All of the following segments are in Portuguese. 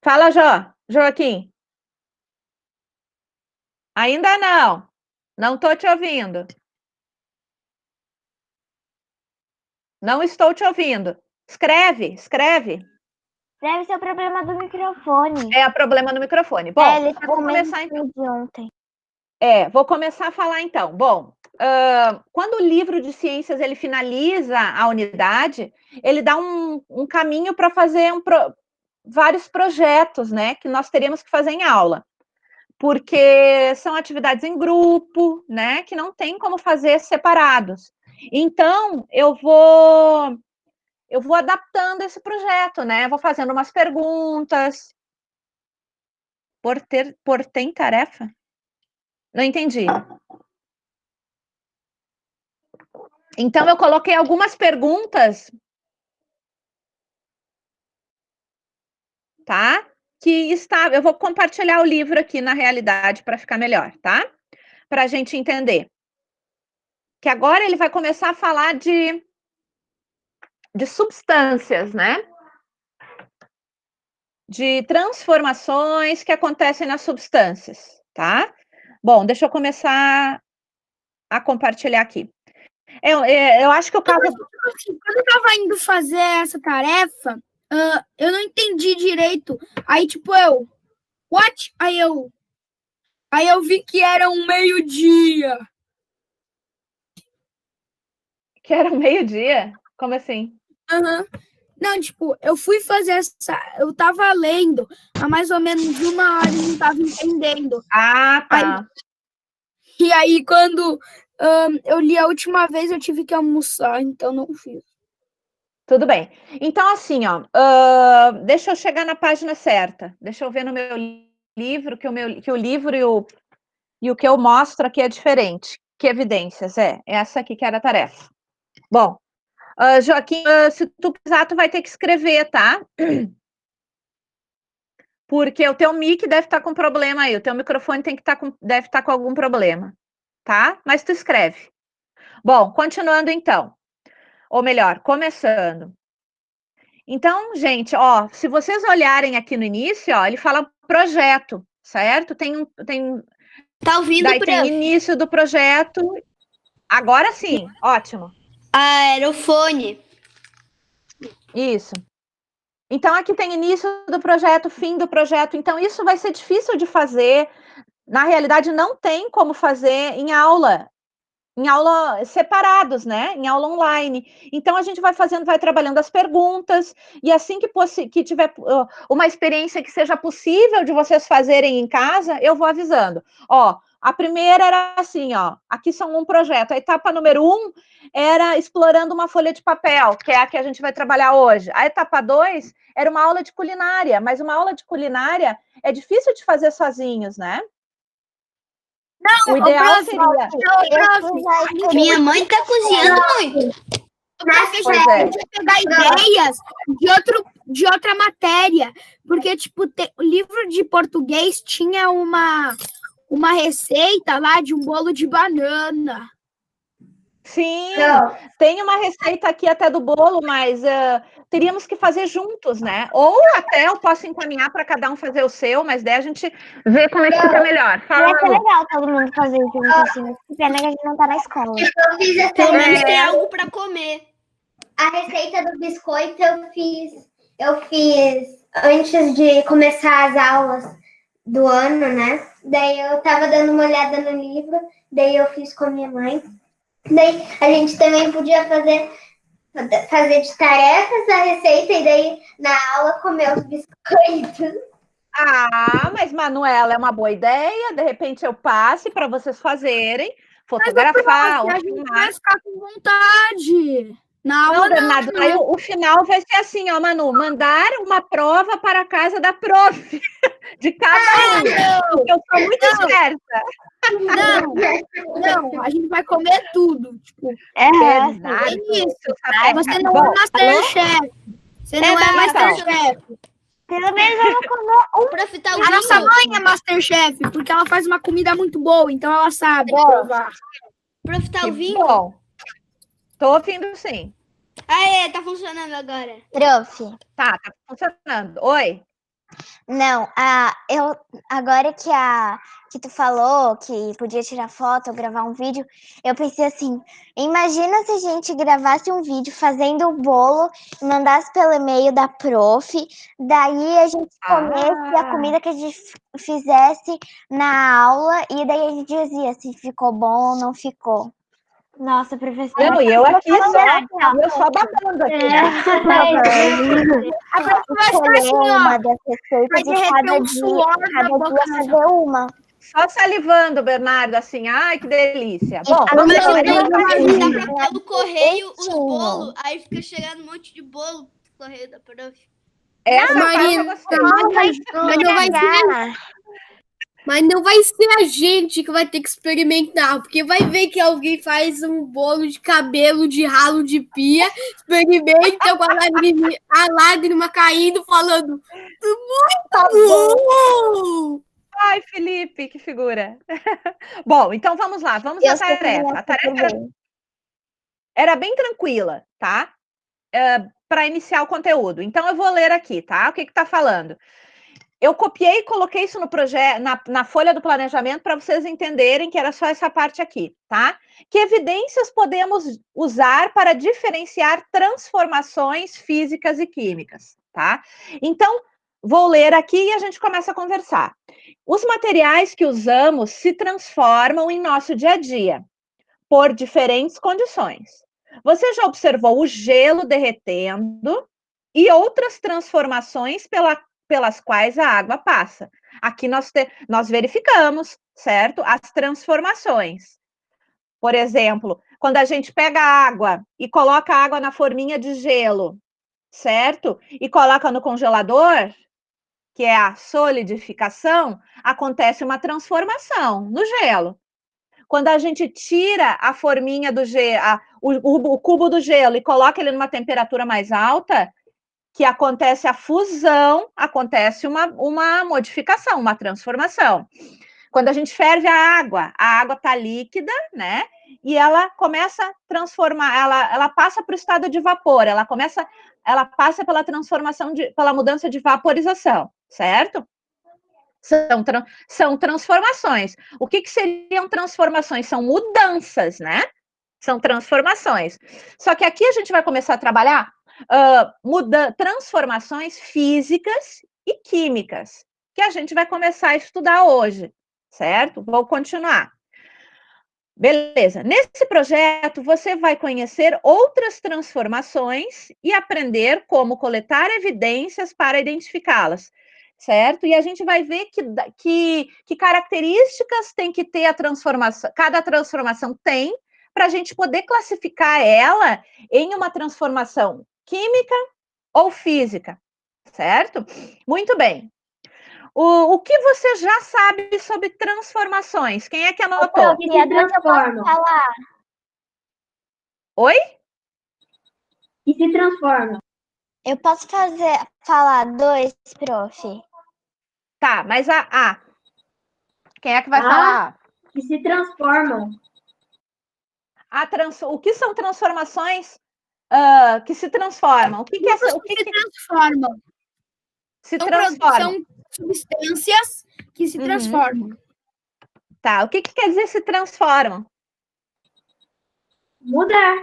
Fala, Joaquim. Ainda não. Não estou te ouvindo. Não estou te ouvindo. Escreve. Deve ser o problema do microfone. É o problema no microfone. Bom, ele tá vou com começar então. de ontem. Vou começar a falar então. Bom, quando o livro de ciências ele finaliza a unidade, ele dá um caminho para fazer vários projetos, né, que nós teríamos que fazer em aula. Porque são atividades em grupo, né, que não tem como fazer separados. Então, eu vou adaptando esse projeto, né? Vou fazendo umas perguntas. Tem tarefa? Não entendi. Então, eu coloquei algumas perguntas, tá? Eu vou compartilhar o livro aqui na realidade para ficar melhor, tá? Para a gente entender. Que agora ele vai começar a falar de substâncias, né? De transformações que acontecem nas substâncias, tá? Bom, deixa eu começar a compartilhar aqui. Eu acho que o caso... Quando eu tava indo fazer essa tarefa, eu não entendi direito. Aí, tipo, what? Aí eu vi que era um meio-dia. Que era meio-dia? Como assim? Uhum. Não, tipo, eu fui fazer eu tava lendo há mais ou menos 1 hora e não tava entendendo. Ah, tá. E aí, quando eu li a última vez, eu tive que almoçar, então não fiz. Tudo bem. Então, assim, ó, deixa eu chegar na página certa. Deixa eu ver no meu livro, que o livro e o que eu mostro aqui é diferente. Que evidências? Essa aqui que era a tarefa. Bom, Joaquim, se tu precisar, tu vai ter que escrever, tá? Porque o teu mic deve estar com problema aí, o teu microfone deve estar com algum problema, tá? Mas tu escreve. Bom, continuando então. Ou melhor, começando. Então, gente, ó, se vocês olharem aqui no início, ó, ele fala projeto, certo? Tá ouvindo, daí tem início do projeto. Agora sim, ótimo. Aerofone. Isso. Então, aqui tem início do projeto, fim do projeto. Então, isso vai ser difícil de fazer. Na realidade, não tem como fazer em aula separados, né? Em aula online. Então, a gente vai trabalhando as perguntas, e assim que tiver uma experiência que seja possível de vocês fazerem em casa, eu vou avisando. Ó, a primeira era assim, ó, aqui são um projeto. A etapa número 1 era explorando uma folha de papel, que é a que a gente vai trabalhar hoje. A etapa 2 era uma aula de culinária, mas uma aula de culinária é difícil de fazer sozinhos, né? Não, o ideal seria... Minha mãe tá cozinhando muito. Pois é. A gente vai pegar ideias de outra matéria. Porque, tipo, o livro de português tinha uma receita lá de um bolo de banana. Sim, tem uma receita aqui até do bolo, mas teríamos que fazer juntos, né? Ou até eu posso encaminhar para cada um fazer o seu, mas daí a gente vê como é que fica melhor. Ia ser legal todo mundo fazer junto assim, mas que pena que a gente não tá na escola. Eu fiz pelo menos tem algo para comer. A receita do biscoito eu fiz antes de começar as aulas do ano, né? Daí eu tava dando uma olhada no livro, daí eu fiz com a minha mãe. Daí a gente também podia fazer de tarefas a receita e daí na aula comer os biscoitos. Ah, mas Manuela, é uma boa ideia. De repente eu passe para vocês fazerem, fotografar. Mas a gente vai ficar com vontade. Não, Bernardo, aí o final vai ser assim, ó, Manu, mandar uma prova para a casa da prof, de cada um, porque eu sou muito esperta. Não, a gente vai comer tudo, tipo, Bernardo, isso. Você não é Masterchef. Você não é Masterchef. Pelo menos eu vou comer A nossa mãe é Masterchef, porque ela faz uma comida muito boa, então ela sabe provar. Prof, tá ouvindo? Bom, tô ouvindo sim. Tá funcionando agora. Prof. Tá funcionando. Oi. Não, agora que tu falou que podia tirar foto ou gravar um vídeo, eu pensei assim, imagina se a gente gravasse um vídeo fazendo o bolo e mandasse pelo e-mail da prof, daí a gente comesse a comida que a gente fizesse na aula e daí a gente dizia se ficou bom ou não ficou. Nossa, professora. Não, e eu aqui eu só babando aqui, né? A próxima vai ficar assim, ó. uma das receitas Vai de derreter cada um dia, suor na cada boca. dia fazer uma. Só salivando, Bernardo, assim, ai, que delícia. Bom, Vamos Mas lá, eu vamos tenho que lá. mandar pelo correio os Jeitinho. bolos, aí fica chegando um monte de bolo pro correio da prof. essa parte eu Marina, gostei. mas não vai ser a gente que vai ter que experimentar, porque vai ver que alguém faz um bolo de cabelo de ralo de pia, experimenta com a lágrima caindo, falando Tá bom. bom! Ai, Felipe, que figura. Bom, então vamos lá, vamos à tarefa. A tarefa era bem tranquila, tá? Para iniciar o conteúdo. Então, eu vou ler aqui, tá? O que está falando? Eu copiei e coloquei isso no projeto, na folha do planejamento, para vocês entenderem que era só essa parte aqui, tá? Que evidências podemos usar para diferenciar transformações físicas e químicas, tá? Então, vou ler aqui e a gente começa a conversar. Os materiais que usamos se transformam em nosso dia a dia, por diferentes condições. Você já observou o gelo derretendo e outras transformações pelas quais a água passa. Aqui nós verificamos, certo? As transformações. Por exemplo, quando a gente pega a água e coloca a água na forminha de gelo, certo? E coloca no congelador, que é a solidificação, acontece uma transformação no gelo. Quando a gente tira a forminha do gelo, o cubo do gelo e coloca ele numa temperatura mais alta, que acontece a fusão, acontece uma modificação, uma transformação. Quando a gente ferve a água está líquida, né? E ela começa a transformar, ela passa para o estado de vapor, ela passa pela transformação, pela mudança de vaporização, certo? São transformações. O que seriam transformações? São mudanças, né? São transformações. Só que aqui a gente vai começar a trabalhar transformações físicas e químicas, que a gente vai começar a estudar hoje, certo? Vou continuar. Beleza. Nesse projeto, você vai conhecer outras transformações e aprender como coletar evidências para identificá-las, certo? E a gente vai ver que características tem que ter a transformação, cada transformação tem, para a gente poder classificar ela em uma transformação química ou física, certo? Muito bem. O que você já sabe sobre transformações? Quem é que anotou? Que se transforma. Oi? Que se transforma. Eu posso falar dois, prof? Tá, mas quem é que vai falar? Que se transformam. O que são transformações Que se transformam? O que é se transformam? Se transformam. São substâncias que se transformam. Tá, o que quer dizer se transformam? Mudar.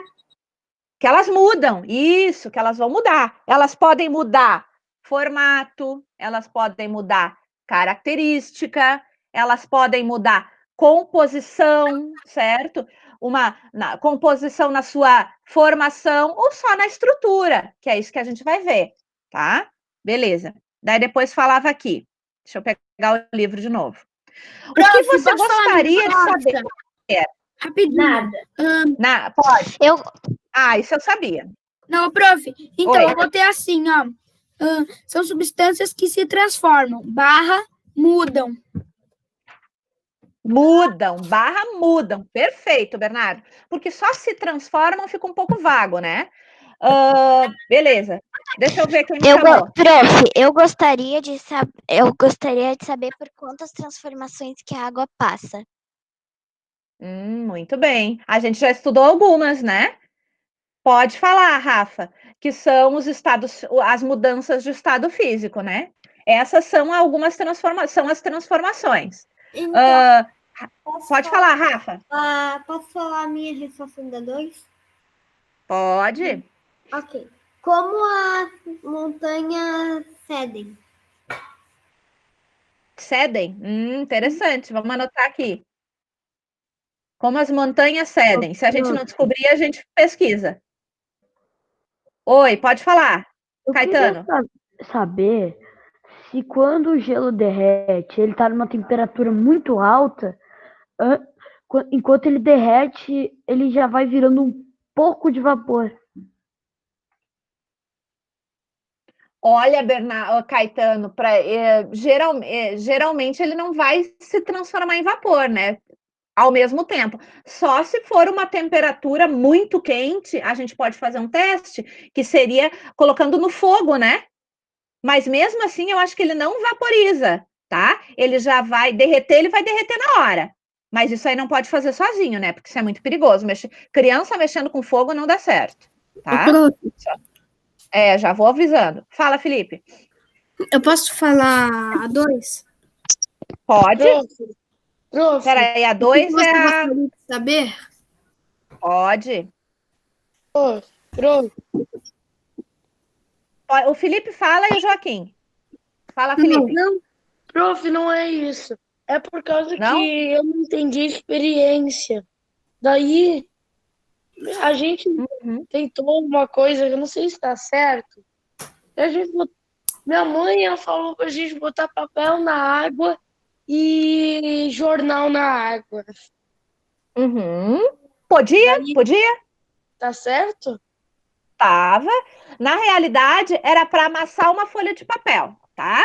Que elas mudam, isso, que elas vão mudar. Elas podem mudar formato, elas podem mudar característica, elas podem mudar composição, certo? Composição na sua formação ou só na estrutura, que é isso que a gente vai ver, tá? Beleza. Daí depois falava aqui. Deixa eu pegar o livro de novo. O que você gostaria de saber? Rapidinho. Nada. Pode. Isso eu sabia. Não, prof. Então, Oi. eu botei assim, ó. São substâncias que se transformam, mudam. Mudam. Perfeito, Bernardo. Porque só se transformam fica um pouco vago, né? Beleza. Deixa eu ver quem me chamou. Prof, eu gostaria de saber por quantas transformações que a água passa. Muito bem. A gente já estudou algumas, né? Pode falar, Rafa, que são as mudanças de estado físico, né? Essas são algumas as transformações. Então, Pode falar, Rafa. Posso falar a minha resposta da 2? Pode. Ok. Como as montanhas cedem? Cedem? Interessante. Vamos anotar aqui. Como as montanhas cedem. Se a gente não descobrir, a gente pesquisa. Oi, pode falar, Eu Caetano. queria saber se quando o gelo derrete, ele está numa temperatura muito alta, enquanto ele derrete, ele já vai virando um pouco de vapor. Olha, Caetano, geralmente ele não vai se transformar em vapor, né? Ao mesmo tempo. Só se for uma temperatura muito quente, a gente pode fazer um teste, que seria colocando no fogo, né? Mas mesmo assim, eu acho que ele não vaporiza, tá? Ele já vai derreter, ele vai derreter na hora. Mas isso aí não pode fazer sozinho, né? Porque isso é muito perigoso. Criança mexendo com fogo não dá certo, tá? Já vou avisando. Fala, Felipe. Eu posso falar a 2? Pode. Prof, Peraí, a 2 Você é a... gostaria de saber? Pode. prof, O Felipe fala e o Joaquim. Fala, Felipe. prof, não é isso. É por causa Não? que eu não entendi a experiência. Daí, a gente tentou uma coisa, eu não sei se está certo. Minha mãe, ela falou pra gente botar papel na água e jornal na água. Podia? Daí- Podia? Tá certo? Tava. Na realidade, era para amassar uma folha de papel, tá?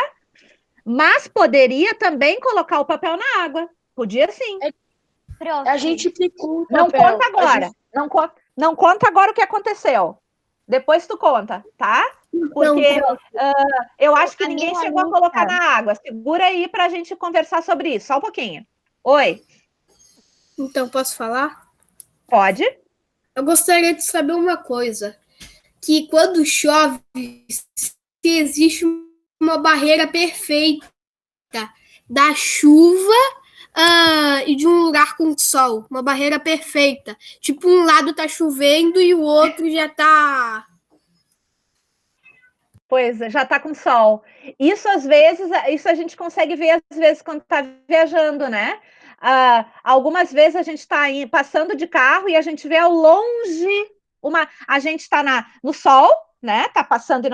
Mas poderia também colocar o papel na água. Podia sim. Prof, A gente picou o Não papel. conta agora. Não conta agora o que aconteceu. Depois tu conta, tá? Porque eu acho que ninguém chegou a colocar na água. Segura aí para a gente conversar sobre isso. Só um pouquinho. Oi. Então, posso falar? Pode? Eu gostaria de saber uma coisa. Que quando chove, se existe uma barreira perfeita da chuva e de um lugar com sol. Uma barreira perfeita. Tipo, um lado tá chovendo e o outro já tá... Pois, já tá com sol. Isso, às vezes, isso a gente consegue ver, às vezes, quando tá viajando, né? Algumas vezes a gente está passando de carro e a gente vê ao longe a gente está no sol, né? Tá passando e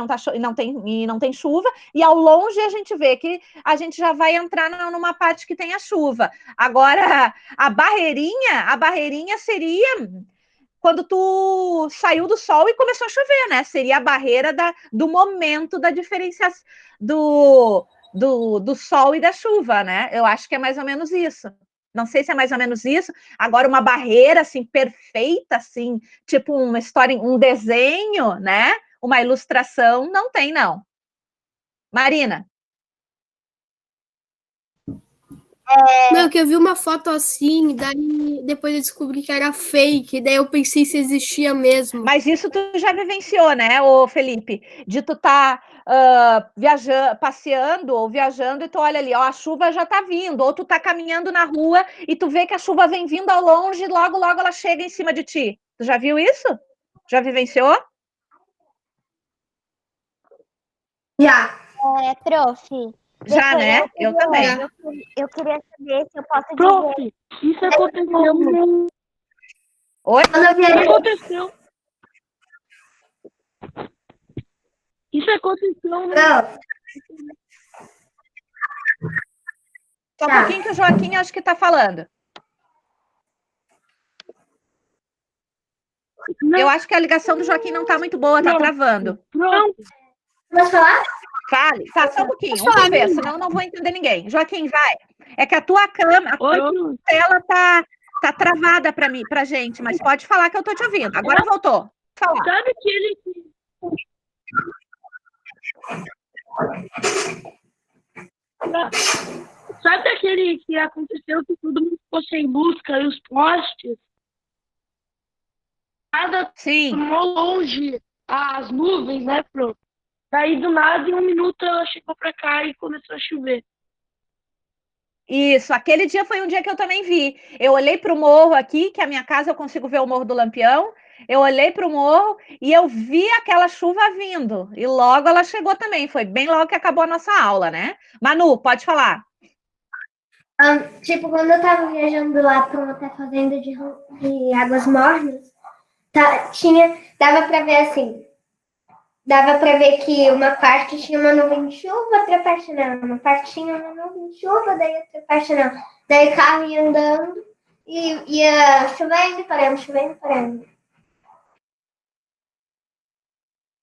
não tem chuva, e ao longe a gente vê que a gente já vai entrar numa parte que tem a chuva. Agora, a barreirinha seria quando tu saiu do sol e começou a chover, né? Seria a barreira do momento da diferenciação do sol e da chuva, né? Eu acho que é mais ou menos isso. Não sei se é mais ou menos isso. Agora, uma barreira, assim, perfeita, assim, tipo uma história, um desenho, né? Uma ilustração, não tem, não. Marina? Não, que eu vi uma foto assim, daí depois eu descobri que era fake, daí eu pensei se existia mesmo. Mas isso tu já vivenciou, né, ô Felipe? De tu tá viajando, passeando ou viajando e tu olha ali, ó, a chuva já tá vindo, ou tu tá caminhando na rua e tu vê que a chuva vem vindo ao longe e logo ela chega em cima de ti. Tu já viu isso? Já vivenciou? Já. prof. Já, né? Eu também. Eu queria saber se eu posso dizer. Prof, isso aconteceu. Oi? Aconteceu. Isso aconteceu. Não. Só um pouquinho que o Joaquim acho que tá falando. Não. Eu acho que a ligação do Joaquim não tá muito boa, tá travando. Não. Posso falar? Fale, tá, só um pouquinho, vamos ver, senão eu não vou entender ninguém. Joaquim, vai. É que a tua câmera, a tua tela tá travada pra gente, mas pode falar que eu tô te ouvindo. Agora voltou. Fala. Sabe que ele... Sabe aquele que aconteceu que todo mundo ficou sem busca e os postes? Nada Sim. tomou longe as nuvens, né, Pro? Daí, do nada, em 1 minuto, ela chegou pra cá e começou a chover. Isso, aquele dia foi um dia que eu também vi. Eu olhei para o morro aqui, que é a minha casa eu consigo ver o Morro do Lampião. Eu olhei para o morro e eu vi aquela chuva vindo. E logo ela chegou também. Foi bem logo que acabou a nossa aula, né? Manu, pode falar. Tipo, quando eu tava viajando lá para uma fazenda de águas mornas, dava para ver assim. Dava para ver que uma parte tinha uma nuvem de chuva, outra parte não. Uma parte tinha uma nuvem de chuva, daí outra parte não. Daí o carro ia andando e ia chovendo e parando, chovendo e parando.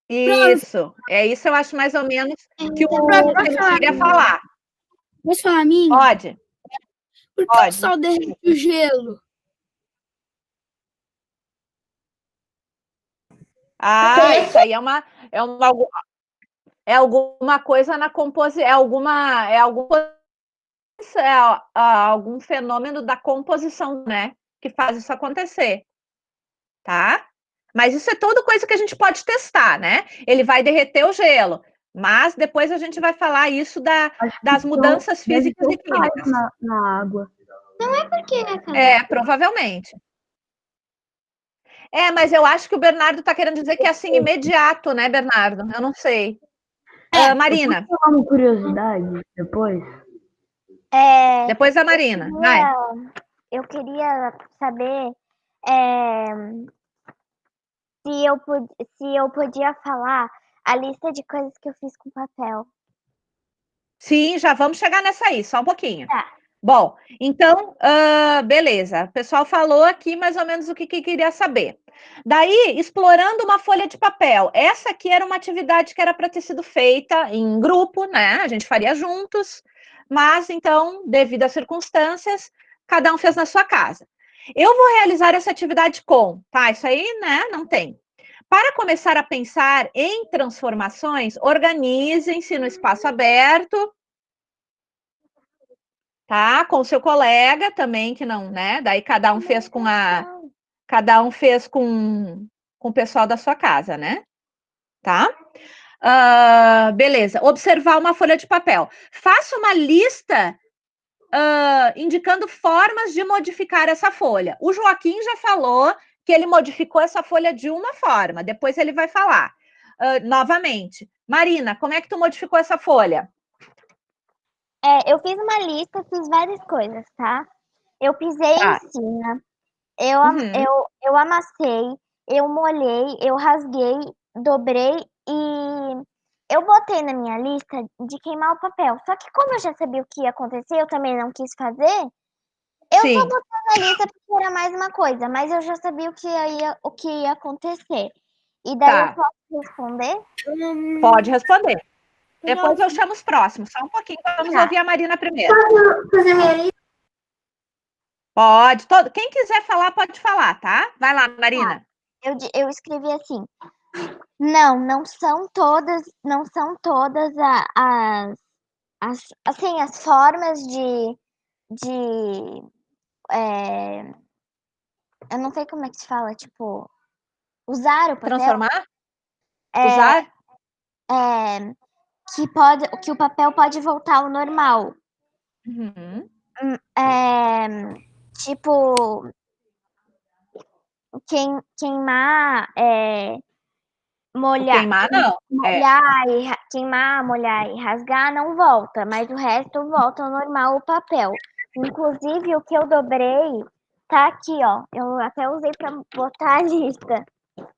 Isso, isso eu acho mais ou menos que Pronto, a gente queria falar. Posso falar a minha? Pode, Por que pode. o sol derrete o gelo? Isso aí é alguma coisa na composição, algum fenômeno da composição, né, que faz isso acontecer, tá? Mas isso é tudo coisa que a gente pode testar, né? Ele vai derreter o gelo, mas depois a gente vai falar isso das mudanças físicas e químicas. Na água. Provavelmente. Mas eu acho que o Bernardo está querendo dizer que é assim imediato, né, Bernardo? Eu não sei. Marina. Posso falar uma curiosidade depois? Depois da Marina. Vai. Eu queria saber se eu podia falar a lista de coisas que eu fiz com papel. Sim, já vamos chegar nessa aí, só um pouquinho. Tá. Bom, então, beleza. O pessoal falou aqui mais ou menos o que queria saber. Daí, explorando uma folha de papel. Essa aqui era uma atividade que era para ter sido feita em grupo, né? A gente faria juntos, mas então, devido às circunstâncias, cada um fez na sua casa. Eu vou realizar essa atividade tá? Isso aí, né? Não tem. Para começar a pensar em transformações, organizem-se no espaço aberto, tá? Com o seu colega também, que não, né? Daí cada um fez com o pessoal da sua casa, né? Tá? Beleza. Observar uma folha de papel. Faça uma lista indicando formas de modificar essa folha. O Joaquim já falou que ele modificou essa folha de uma forma. Depois ele vai falar novamente. Marina, como é que tu modificou essa folha? Eu fiz uma lista, fiz várias coisas, tá? Eu pisei em cima, eu amassei, eu molhei, eu rasguei, dobrei e eu botei na minha lista de queimar o papel. Só que como eu já sabia o que ia acontecer, eu também não quis fazer, eu tô botando na lista porque era mais uma coisa, mas eu já sabia o que ia acontecer. E daí eu posso responder? Pode responder. Depois eu chamo os próximos, só um pouquinho, vamos ouvir a Marina primeiro. Posso fazer minha lista? Pode, quem quiser falar, pode falar, tá? Vai lá, Marina. Eu escrevi assim, não são todas as formas de eu não sei como é que se fala, tipo, usar o papel. Transformar? Usar? Que o papel pode voltar ao normal. Uhum. Tipo, queimar, molhar. Queimar, não. Queimar, molhar e rasgar não volta, mas o resto volta ao normal o papel. Inclusive, o que eu dobrei tá aqui, ó. Eu até usei para botar a lista.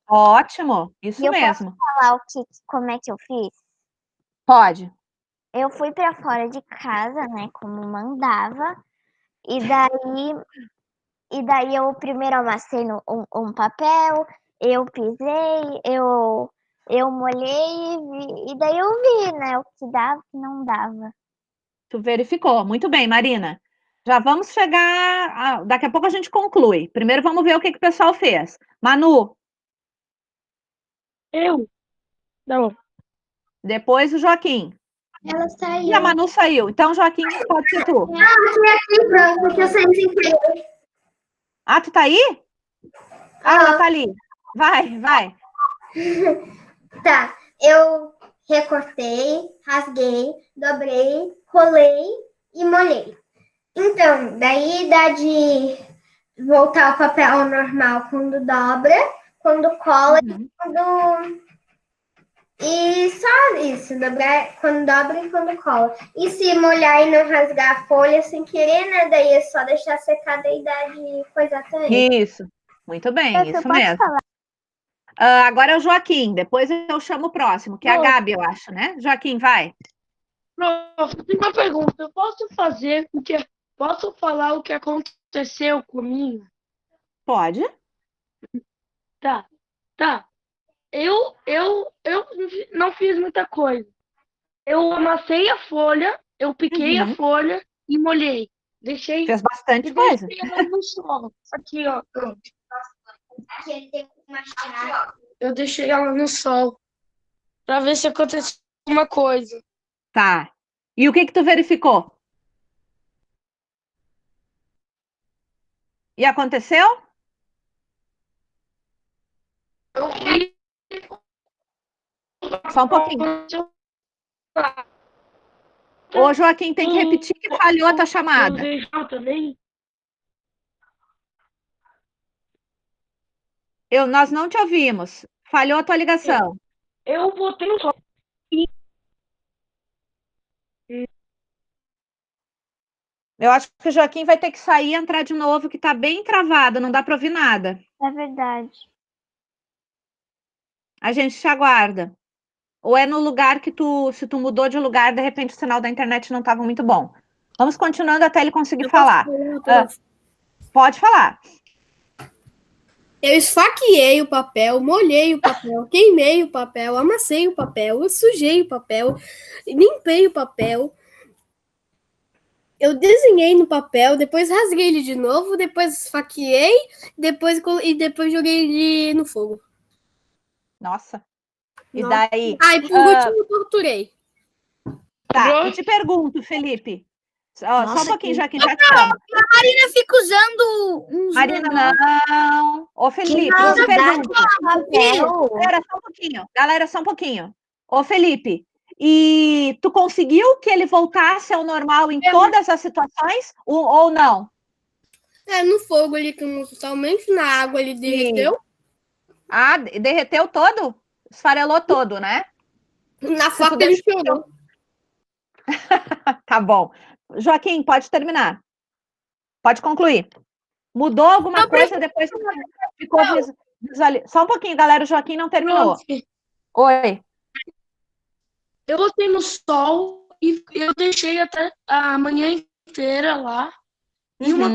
Ótimo, isso mesmo. Posso falar como é que eu fiz? Pode. Eu fui para fora de casa, né, como mandava, e daí eu primeiro amassei um papel, eu pisei, eu molhei e daí eu vi, né, o que dava e o que não dava. Tu verificou, muito bem, Marina. Já vamos chegar, daqui a pouco a gente conclui. Primeiro vamos ver o que o pessoal fez. Manu. Eu? Não. Depois o Joaquim. Ela saiu. E a Manu saiu. Então, Joaquim, pode ser tu. Aqui, pronto, que eu saí sem querer. Tu tá aí? Ela tá ali. Vai. Tá, eu recortei, rasguei, dobrei, colei e molhei. Então, daí dá de voltar ao papel normal quando dobra, quando cola Uhum. e só isso, dobrar quando dobra e quando cola. E se molhar e não rasgar a folha sem querer, né? Daí é só deixar secar, daí dá de coisar também. Isso. Muito bem, Prof, eu isso posso mesmo. falar? Agora é o Joaquim, depois eu chamo o próximo, que é a Gabi, eu acho, né? Joaquim, vai. Prof, tem uma pergunta. Eu posso falar o que aconteceu comigo? Pode? Tá. Eu não fiz muita coisa. Eu amassei a folha, eu piquei a folha e molhei. Fez bastante coisa. Deixei ela no sol. Aqui, ó. Aqui ele tem uma chave. Eu deixei ela no sol para ver se acontecia alguma coisa. Tá. E o que tu verificou? E aconteceu? Eu vi. Só um pouquinho. Ô, Joaquim, tem que repetir que falhou a tua chamada. Também. Nós não te ouvimos. Falhou a tua ligação. Eu botei no sol. Eu acho que o Joaquim vai ter que sair e entrar de novo, que tá bem travado, não dá para ouvir nada. É verdade. A gente te aguarda. Ou é no lugar que se tu mudou de lugar, de repente o sinal da internet não estava muito bom. Vamos continuando até ele conseguir falar. Pode falar. Eu esfaqueei o papel, molhei o papel, queimei o papel, amassei o papel, eu sujei o papel, limpei o papel. Eu desenhei no papel, depois rasguei ele de novo, depois esfaqueei, depois joguei ele no fogo. Nossa. E Nossa. daí? Ai, por último, torturei. Tá, e te pergunto, Felipe. Só um pouquinho, Joaquim, já te chamo. A Marina fica usando uns... Marina, não. Ô, Felipe, eu te pergunto. Galera, só um pouquinho. Galera, só um pouquinho. Ô, Felipe, e tu conseguiu que ele voltasse ao normal em todas as situações ou não? No fogo ele queimou totalmente, na água ele derreteu. Ah, derreteu todo? Esfarelou todo, né? Na faca ele chorou. Tá bom. Joaquim, pode terminar. Pode concluir. Mudou alguma coisa depois que ficou visualizado? Só um pouquinho, galera. O Joaquim não terminou. Oi. Eu botei no sol e eu deixei até a manhã inteira lá. E uma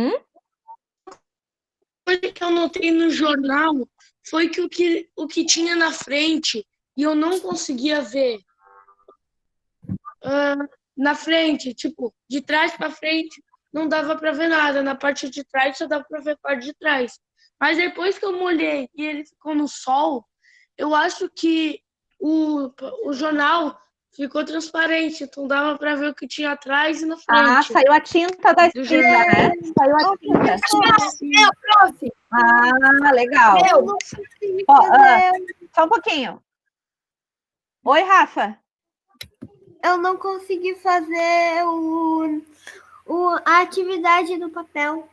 coisa que eu notei no jornal foi que o que tinha na frente e eu não conseguia ver. Na frente, tipo, de trás para frente, não dava para ver nada. Na parte de trás só dava para ver a parte de trás. Mas depois que eu molhei e ele ficou no sol, eu acho que o jornal ficou transparente, então dava para ver o que tinha atrás e na frente. Ah, saiu a tinta da escrita, né? Saiu a tinta. Prof. Ah, legal. Só um pouquinho. Oi, Rafa. Eu não consegui fazer a atividade do papel.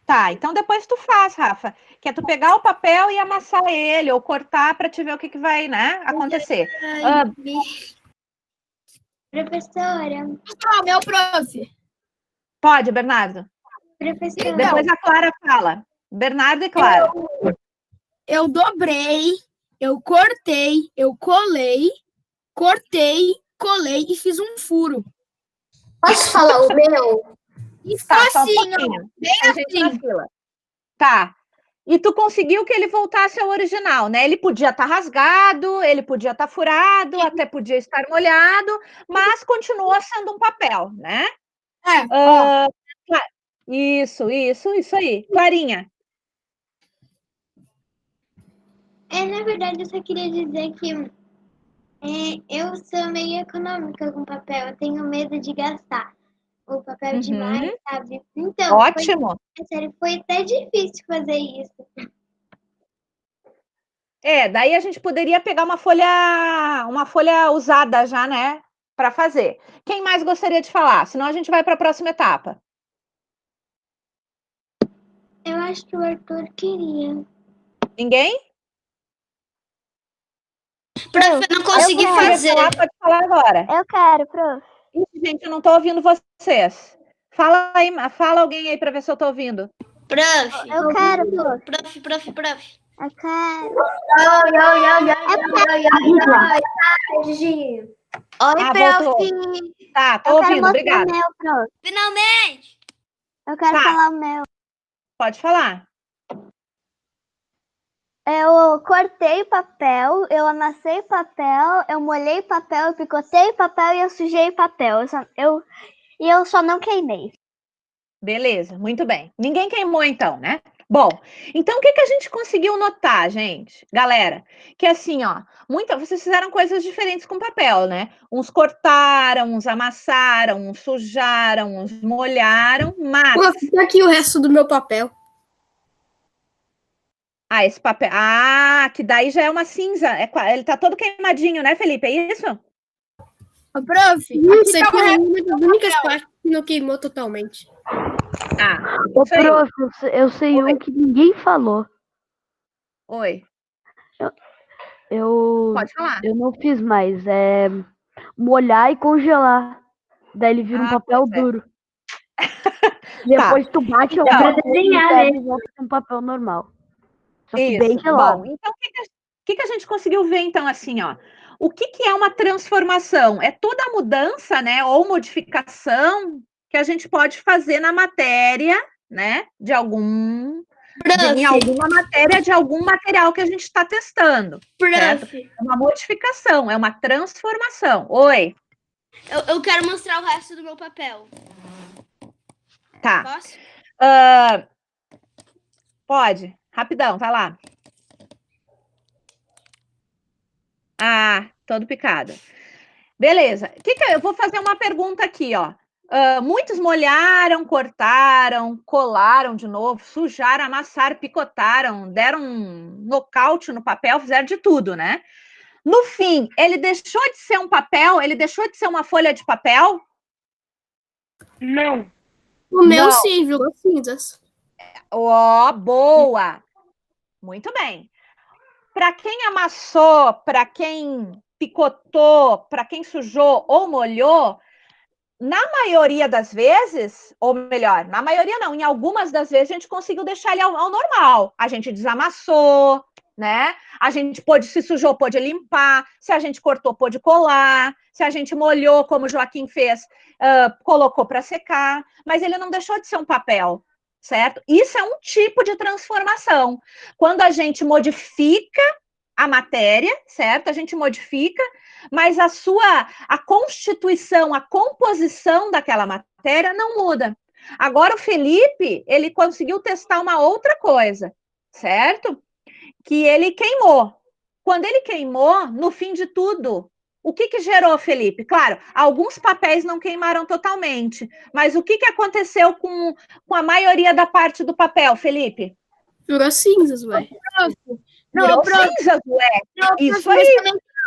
Tá, então depois tu faz, Rafa. Que é tu pegar o papel e amassar ele, ou cortar para te ver o que vai, né, acontecer. Professora. Meu prof. Pode, Bernardo. Professora. Depois a Clara fala. Bernardo e Clara. Eu dobrei, eu cortei, eu colei, cortei, colei e fiz um furo. Posso falar o meu? Tá, só um pouquinho. A gente na fila. Tá. E tu conseguiu que ele voltasse ao original, né? Ele podia estar rasgado, ele podia estar furado, até podia estar molhado, mas continua sendo um papel, né? Isso aí. Clarinha. Na verdade, eu só queria dizer que eu sou meio econômica com papel. Eu tenho medo de gastar o papel demais, sabe? Então, ótimo. Foi até difícil fazer isso. Daí a gente poderia pegar uma folha usada já, né, para fazer. Quem mais gostaria de falar? Senão a gente vai para a próxima etapa. Eu acho que o Arthur queria. Ninguém? Prof, eu não consegui quero. fazer. Pode falar agora. Eu quero, prof. Ih, gente, eu não estou ouvindo vocês. Fala aí, fala alguém aí para ver se eu estou ouvindo. Prof, Eu quero, prof. prof. Eu quero. Oi, prof. Voltou. Tá, tô Eu quero ouvindo, mostrar obrigada. o meu, prof. Finalmente! Eu quero Tá. falar o meu. Pode falar. Eu cortei o papel, eu amassei o papel, eu molhei o papel, eu picotei o papel e eu sujei o papel. Eu só não queimei. Beleza, muito bem. Ninguém queimou então, né? Bom, então o que a gente conseguiu notar, gente? Galera, que assim, ó, vocês fizeram coisas diferentes com papel, né? Uns cortaram, uns amassaram, uns sujaram, uns molharam, mas... Prof, tá aqui o resto do meu papel. esse papel... que daí já é uma cinza. Ele tá todo queimadinho, né, Felipe? É isso? Prof, você tá o foi resto uma das únicas partes que não queimou totalmente. Ô, isso aí. prof, eu sei um que ninguém falou. Oi, Eu pode falar. não fiz mais. É molhar e congelar. Daí ele vira um papel pois é. duro. Depois tu bate Então, alguma coisa e volta com um papel normal. Só que bem Isso. gelado. Bom, então o que a gente conseguiu ver, então, assim, ó? O que é uma transformação? É toda a mudança, né, ou modificação que a gente pode fazer na matéria, né, em alguma matéria de algum material que a gente está testando. Certo? É uma modificação, é uma transformação. Oi. Eu quero mostrar o resto do meu papel. Tá. Posso? Pode. Rapidão, vai lá. Todo picado. Beleza. Eu vou fazer uma pergunta aqui, ó. Muitos molharam, cortaram, colaram de novo, sujaram, amassaram, picotaram, deram um nocaute no papel, fizeram de tudo, né? No fim, ele deixou de ser um papel? Ele deixou de ser uma folha de papel? Não. O meu sim, virou cinzas. Boa! Muito bem. Para quem amassou, para quem picotou, para quem sujou ou molhou, na maioria das vezes, ou melhor, na maioria não, em algumas das vezes a gente conseguiu deixar ele ao normal. A gente desamassou, né? A gente se sujou, pôde limpar. Se a gente cortou, pôde colar. Se a gente molhou, como o Joaquim fez, colocou para secar. Mas ele não deixou de ser um papel, certo? Isso é um tipo de transformação. Quando a gente modifica a matéria, certo? A gente modifica, mas a constituição, a composição daquela matéria não muda. Agora o Felipe, ele conseguiu testar uma outra coisa, certo? Que ele queimou. Quando ele queimou, no fim de tudo, o que gerou, Felipe? Claro, alguns papéis não queimaram totalmente, mas o que aconteceu com a maioria da parte do papel, Felipe? Virou cinzas, ué. Virou cinzas, ué. Isso aí.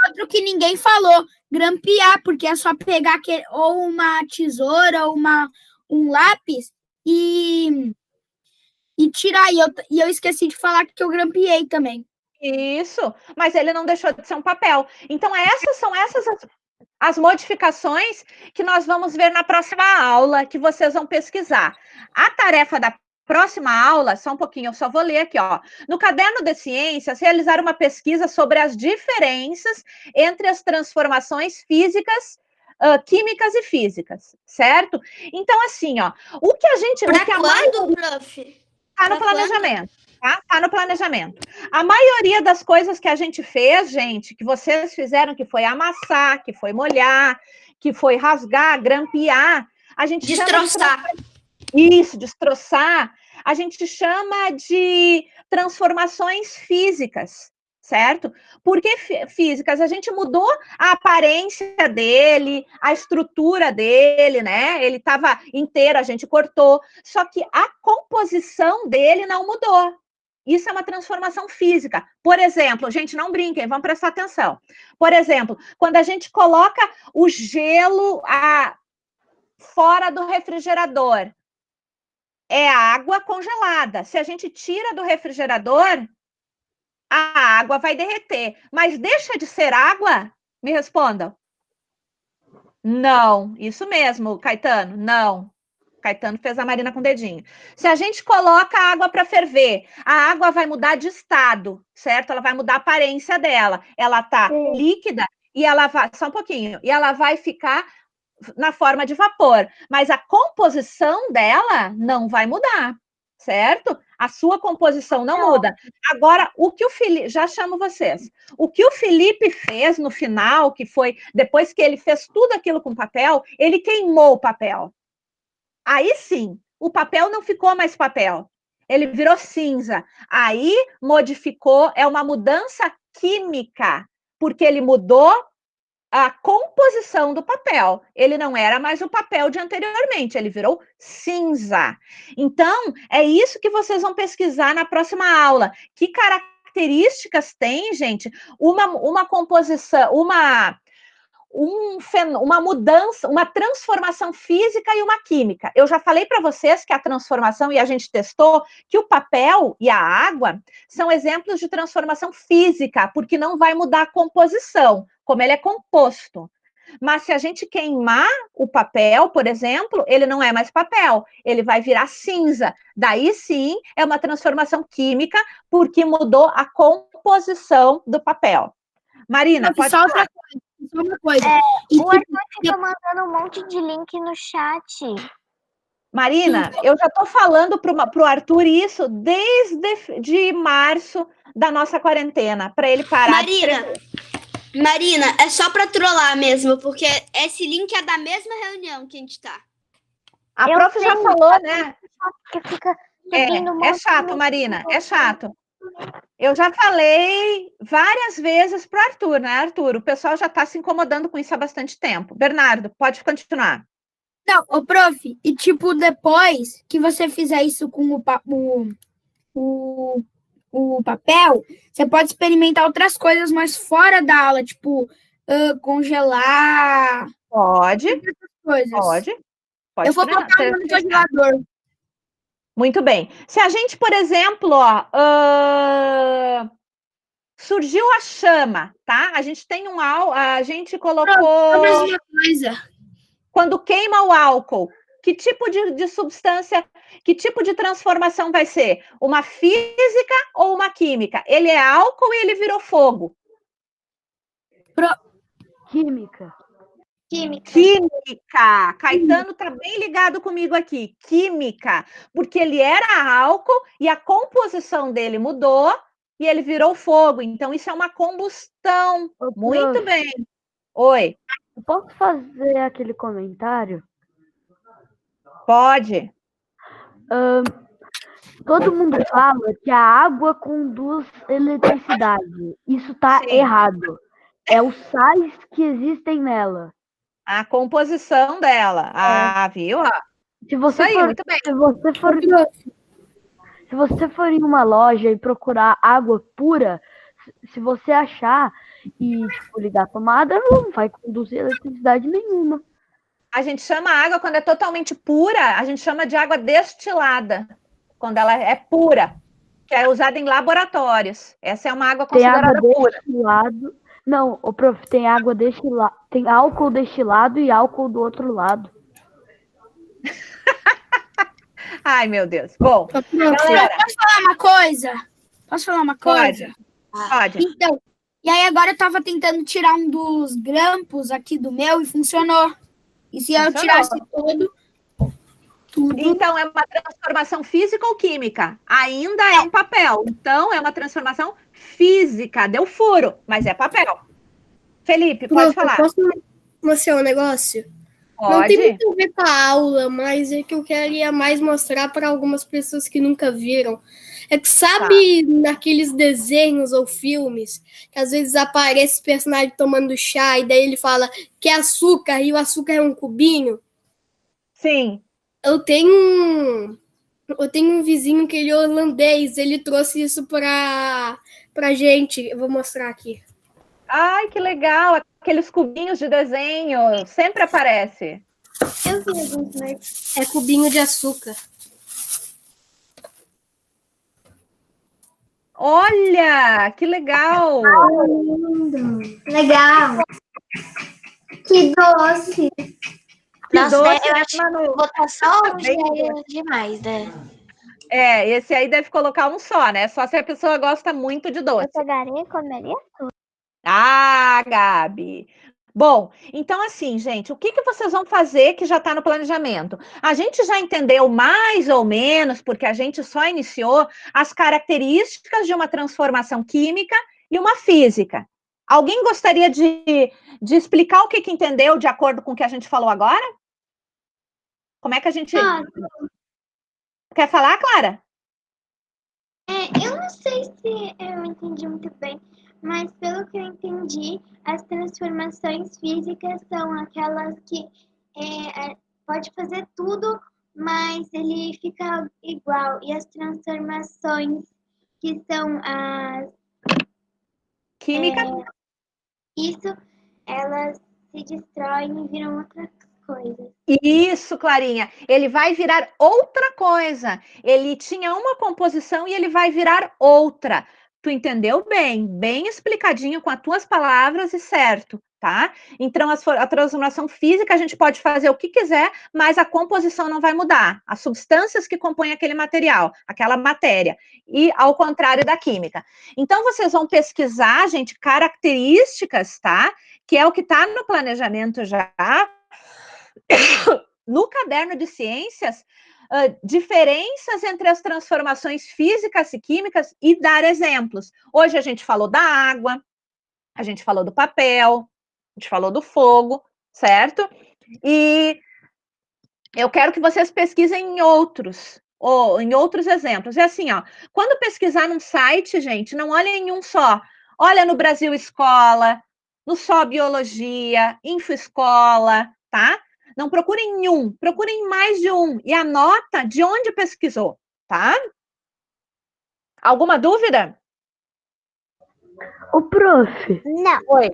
Outro que ninguém falou, grampear, porque é só pegar ou uma tesoura ou um lápis e tirar. E eu esqueci de falar que eu grampeei também. Isso, mas ele não deixou de ser um papel. Então, são essas as modificações que nós vamos ver na próxima aula, que vocês vão pesquisar. A tarefa da próxima aula, só um pouquinho, eu só vou ler aqui, ó. No caderno de ciências, realizar uma pesquisa sobre as diferenças entre as transformações físicas, químicas e físicas, certo? Então, assim, ó, o que a gente... Para quando, prof? Está no planejamento, tá? Está no planejamento. A maioria das coisas que a gente fez, gente, que vocês fizeram, que foi amassar, que foi molhar, que foi rasgar, grampear, a gente destroçar. Isso, destroçar, a gente chama de transformações físicas, certo? Por que físicas? A gente mudou a aparência dele, a estrutura dele, né? Ele estava inteiro, a gente cortou, só que a composição dele não mudou, Isso é uma transformação física. Por exemplo, gente, não brinquem, vamos prestar atenção. Por exemplo, quando a gente coloca o gelo fora do refrigerador, é água congelada. Se a gente tira do refrigerador, a água vai derreter. Mas deixa de ser água? Me respondam. Não, isso mesmo, Caetano, não. Caetano fez a Marina com o dedinho. Se a gente coloca a água para ferver, a água vai mudar de estado, certo? Ela vai mudar a aparência dela. Ela tá líquida e ela vai, só um pouquinho, e ela vai ficar na forma de vapor, mas a composição dela não vai mudar, certo? A sua composição não muda. Agora, o que o Felipe, já chamo vocês, o que o Felipe fez no final, que foi, depois que ele fez tudo aquilo com papel, ele queimou o papel. Aí sim, o papel não ficou mais papel, ele virou cinza. Aí modificou, é uma mudança química, porque ele mudou a composição do papel. Ele não era mais o papel de anteriormente, ele virou cinza. Então, é isso que vocês vão pesquisar na próxima aula. Que características tem, gente, uma composição, uma mudança, uma transformação física e uma química. Eu já falei para vocês que a transformação, e a gente testou, que o papel e a água são exemplos de transformação física, porque não vai mudar a composição, como ele é composto. Mas se a gente queimar o papel, por exemplo, ele não é mais papel, ele vai virar cinza. Daí sim é uma transformação química, porque mudou a composição do papel. Marina, pode falar. Só uma coisa. O Arthur fica mandando um monte de link no chat. Marina, eu já estou falando para o Arthur isso desde março da nossa quarentena, para ele parar de escrever. Marina, é só para trollar mesmo, porque esse link é da mesma reunião que a gente tá. A prof já falou, né? Que fica É chato, Marina, é chato. Eu já falei várias vezes para o Arthur, né, Arthur? O pessoal já está se incomodando com isso há bastante tempo. Bernardo, pode continuar. Não, ô prof, e tipo, depois que você fizer isso com o papel, você pode experimentar outras coisas mais fora da aula, tipo, congelar. Pode, Coisas. pode. Eu vou botar no congelador. Muito bem. Se a gente, por exemplo, surgiu a chama, tá? A gente tem a gente colocou... A mesma coisa. Quando queima o álcool, que tipo de substância, que tipo de transformação vai ser? Uma física ou uma química? Ele é álcool e ele virou fogo? Química. Química. Caetano está bem ligado comigo aqui. Química. Porque ele era álcool e a composição dele mudou e ele virou fogo. Então, isso é uma combustão. Muito bem. Oi. Eu posso fazer aquele comentário? Pode. Todo mundo fala que a água conduz eletricidade. Isso está errado. É os sais que existem nela. A composição dela. Viu? Se você Isso aí, for, muito bem. se você for em uma loja e procurar água pura, se você achar e ligar a tomada, não vai conduzir eletricidade nenhuma. A gente chama a água, quando é totalmente pura, a gente chama de água destilada. Quando ela é pura, que é usada em laboratórios. Essa é uma água considerada pura. Destilado. Não, prof, tem água destilada, tem álcool destilado e álcool do outro lado. Ai, meu Deus. Bom, galera... Posso falar uma coisa? Pode. Então, e aí agora eu tava tentando tirar um dos grampos aqui do meu e funcionou. E se eu tirasse tudo... Então, é uma transformação física ou química? Ainda é um papel. Então, é uma transformação física. Deu furo, mas é papel. Felipe, pode falar. Posso mostrar um negócio? Pode. Não tem muito a ver com a aula, mas é que eu queria mais mostrar para algumas pessoas que nunca viram. É que sabe naqueles desenhos ou filmes, que às vezes aparece o personagem tomando chá e daí ele fala que é açúcar e o açúcar é um cubinho? Sim. Eu tenho Eu tenho um vizinho que ele é holandês, ele trouxe isso pra gente. Eu vou mostrar aqui. Ai, que legal! Aqueles cubinhos de desenho, sempre aparece. Eu vi alguns, mas é cubinho de açúcar. Olha, que legal! Legal. Que doce. Que Nossa, doce, eu né, acho Manu? que botar só um Bem já é demais, né? Esse aí deve colocar um só, né? Só se a pessoa gosta muito de doce. Eu pegaria e comeria. Ah, Gabi! Bom, então assim, gente, o que vocês vão fazer que já está no planejamento? A gente já entendeu mais ou menos, porque a gente só iniciou as características de uma transformação química e uma física. Alguém gostaria de explicar o que entendeu de acordo com o que a gente falou agora? Como é que a gente... Quer falar, Clara? Eu não sei se eu entendi muito bem, mas pelo que eu entendi, as transformações físicas são aquelas que pode fazer tudo, mas ele fica igual. E as transformações que são as Química? isso, elas se destroem e viram outras coisas. Isso, Clarinha. Ele vai virar outra coisa. Ele tinha uma composição e ele vai virar outra. Tu entendeu bem? Bem explicadinho com as tuas palavras e certo, tá? Então, a transformação física a gente pode fazer o que quiser, mas a composição não vai mudar. As substâncias que compõem aquele material, aquela matéria. E ao contrário da química. Então, vocês vão pesquisar, gente, características, tá? Que é o que está no planejamento já. No caderno de ciências, diferenças entre as transformações físicas e químicas e dar exemplos. Hoje a gente falou da água, a gente falou do papel, a gente falou do fogo, certo? E eu quero que vocês pesquisem em outros exemplos. É assim, ó, quando pesquisar num site, gente, não olha em um só. Olha no Brasil Escola, no Só Biologia, Infoescola, tá? Não procurem em um, procurem mais de um. E anota de onde pesquisou, tá? Alguma dúvida? Ô, prof, Não. Oi.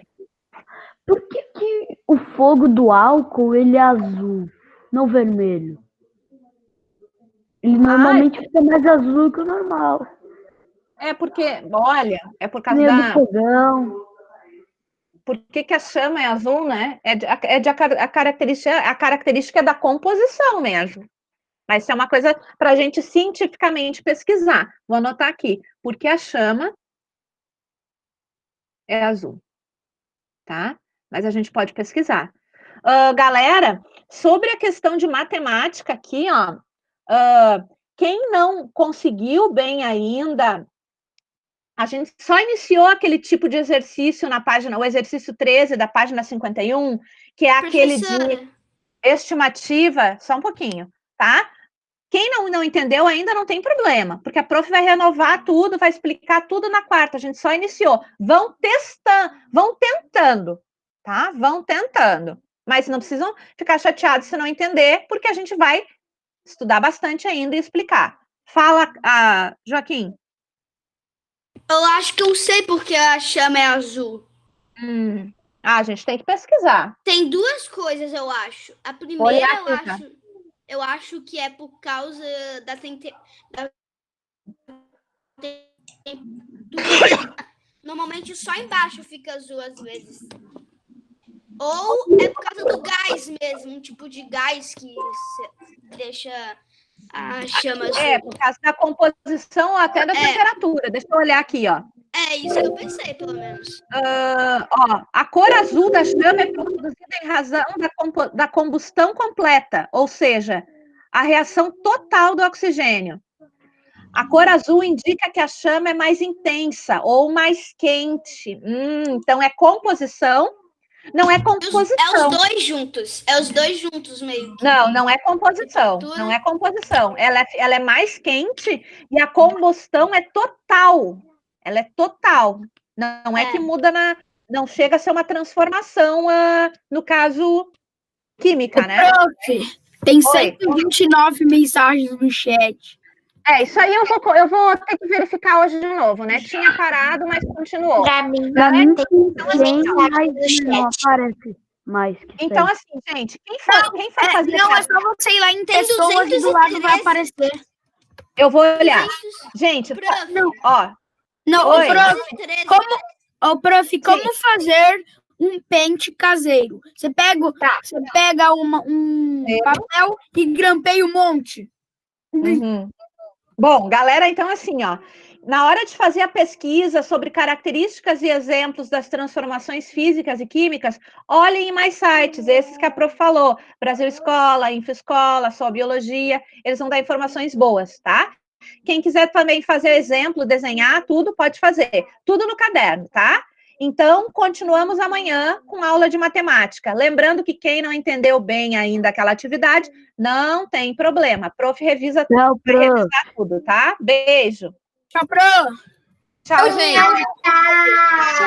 por que o fogo do álcool ele é azul, não vermelho? Ele normalmente fica mais azul que o normal. É porque, olha, é por causa Nem da... do fogão. Por que a chama é azul, né? A característica da composição mesmo. Mas isso é uma coisa para a gente cientificamente pesquisar. Vou anotar aqui. Por que a chama é azul? Tá? Mas a gente pode pesquisar. Galera, sobre a questão de matemática aqui, ó, quem não conseguiu bem ainda, a gente só iniciou aquele tipo de exercício na página, o exercício 13 da página 51, que é aquele de estimativa, só um pouquinho, tá? Quem não entendeu ainda não tem problema, porque a prof vai renovar tudo, vai explicar tudo na quarta, a gente só iniciou. Vão tentando, tá? Vão tentando. Mas não precisam ficar chateados se não entender, porque a gente vai estudar bastante ainda e explicar. Fala, Joaquim. Eu acho que eu sei porque a chama é azul. A gente tem que pesquisar. Tem duas coisas, eu acho. A primeira, eu acho que é por causa da temperatura. Normalmente só embaixo fica azul às vezes. Ou é por causa do gás mesmo, um tipo de gás que deixa a chama azul. É, por causa da composição até da temperatura. Deixa eu olhar aqui, ó. É isso que eu pensei, pelo menos. A cor azul da chama é produzida em razão da combustão completa, ou seja, a reação total do oxigênio. A cor azul indica que a chama é mais intensa ou mais quente. Então, é composição, não é composição. É os dois juntos meio que. Não é composição. Não é composição. Ela é mais quente e a combustão é total. Ela é total. Não é que muda não chega a ser uma transformação, no caso, química, né? Prof, tem 129 mensagens no chat. Isso aí eu vou ter que verificar hoje de novo, né? Tinha parado, mas continuou. Pra mim, Pra mim, Então, assim, tem, ó, mas no chat. não aparece mais que Então, 7. assim, gente, quem for fazer... Não, é só você ir lá em Tem pessoas e do lado vai 213. aparecer. Eu vou olhar. Gente, Prof, ó, Não, Oi. prof, 213. prof, como fazer um pente caseiro? Você pega um papel e grampeia um monte. Uhum. Bom, galera, então assim, ó, na hora de fazer a pesquisa sobre características e exemplos das transformações físicas e químicas, olhem em mais sites, esses que a prof falou, Brasil Escola, InfoEscola, Só Biologia, eles vão dar informações boas, tá? Quem quiser também fazer exemplo, desenhar, tudo pode fazer, tudo no caderno, tá? Então, continuamos amanhã com aula de matemática. Lembrando que quem não entendeu bem ainda aquela atividade, não tem problema. Prof. revisa, Não, vai revisar tudo, tá? Beijo. Tchau, prof. Tchau, gente. Tchau.